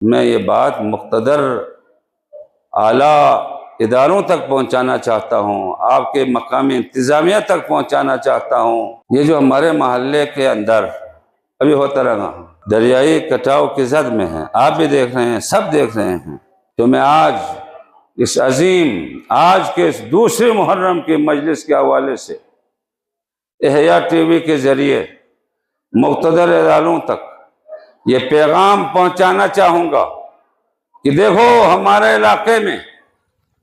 मैं ये बात मुक़्तदर आला इदारों तक पहुँचाना चाहता हूँ, आपके मकामी इंतज़ामिया तक पहुँचाना चाहता हूँ। ये जो हमारे महल्ले के अंदर अभी होता रहा दरियाई कटाव की जद में है, आप भी देख रहे हैं, सब देख रहे हैं। तो मैं आज इस अजीम आज के इस दूसरे मुहर्रम के मजलिस के हवाले से एहया टीवी के ज़रिए मुक़्तदर इदारों तक ये पैगाम पहुँचाना चाहूँगा कि देखो हमारे इलाके में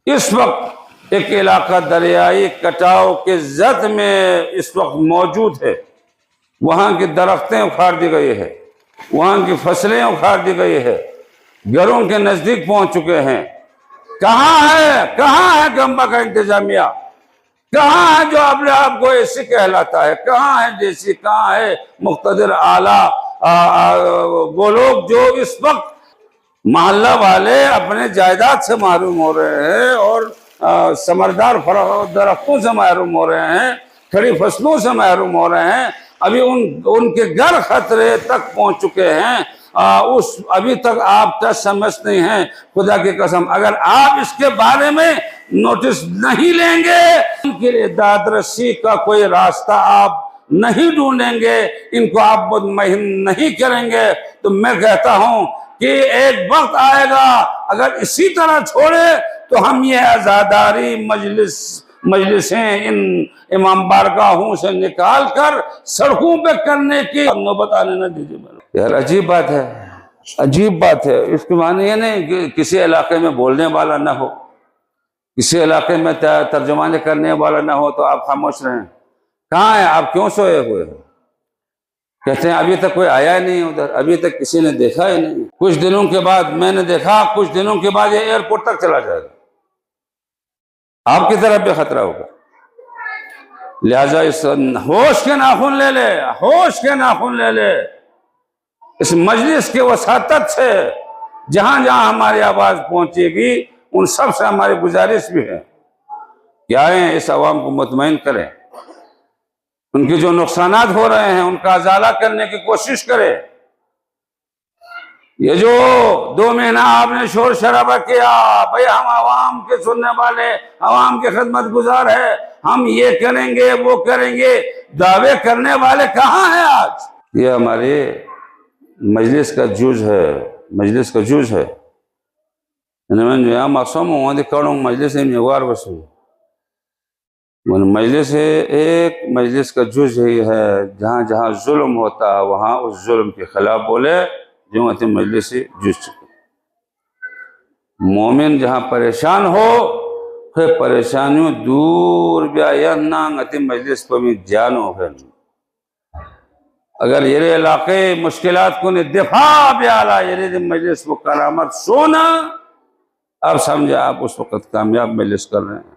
इस वक्त एक इलाका दरियाई कटाव के जद में इस वक्त मौजूद है। वहाँ की दरख्तें उखाड़ दी गई है, वहाँ की फसलें उखाड़ दी गई है, घरों के नज़दीक पहुँच चुके हैं। कहाँ है गंबा का इंतजामिया? कहाँ है जो अपने आप को ऐसी कहलाता है? कहाँ है जैसी? कहाँ है मुक़्तदर आला वो लोग जो इस वक्त मोहल्ला वाले अपने जायदाद से महरूम हो रहे हैं और समरदार दरख्तों से महरूम हो रहे हैं, खड़ी फसलों से महरूम हो रहे हैं। अभी उनके घर खतरे तक पहुंच चुके हैं। अभी तक आप टच समझ नहीं हैं। खुदा की कसम, अगर आप इसके बारे में नोटिस नहीं लेंगे, इनके लिए दादरसी का कोई रास्ता आप नहीं ढूंढेंगे, इनको आप मुतमईन नहीं करेंगे, तो मैं कहता हूं कि एक वक्त आएगा अगर इसी तरह छोड़े तो हम ये आज़ादारी मजलिसें इन इमाम बारगाहों से निकाल कर सड़कों पे करने की नौबत आने न दीजिए। यार अजीब बात है, अजीब बात है। इसके माने ये नहीं कि किसी इलाके में बोलने वाला ना हो, किसी इलाके में तर्जुमानी करने वाला ना हो तो आप खामोश रहें। कहाँ है आप? क्यों सोए हुए हैं? कहते हैं अभी तक कोई आया ही नहीं उधर, अभी तक किसी ने देखा ही नहीं। कुछ दिनों के बाद मैंने देखा, कुछ दिनों के बाद ये एयरपोर्ट तक चला जाएगा, आपकी तरफ भी खतरा होगा। लिहाजा इस होश के नाखून ले ले, होश के नाखून ले ले। इस मजलिस के वसातत से जहां जहां हमारी आवाज पहुंचेगी उन सब से हमारी गुजारिश भी है कि आए इस आवाम को मुतमईन करें, उनके जो नुकसानात हो रहे हैं उनका अजाला करने की कोशिश करें। ये जो 2 महीना आपने शोर शराबा किया, भाई हम आवाम के सुनने वाले, आवाम के खिदमत गुजार है, हम ये करेंगे वो करेंगे, दावे करने वाले कहाँ हैं आज? ये हमारे मजलिस का जूझ है, मजलिस का जूझ है। मजलिस मजलिस एक मजलिस का जुज ही है, जहाँ जहाँ जुल्म होता है वहाँ उस जुल्म के खिलाफ बोले, जो अति मजलिस जुज चुके। मोमिन जहाँ परेशान हो फिर परेशानियों दूर ब्याह अति मजलिस को भी जान हो गए। अगर ये इलाके मुश्किलात को दिफा ब्याला ये मजलिस को करामत सोना, अब समझे आप उस वक्त कामयाब मजलिस कर रहे हैं।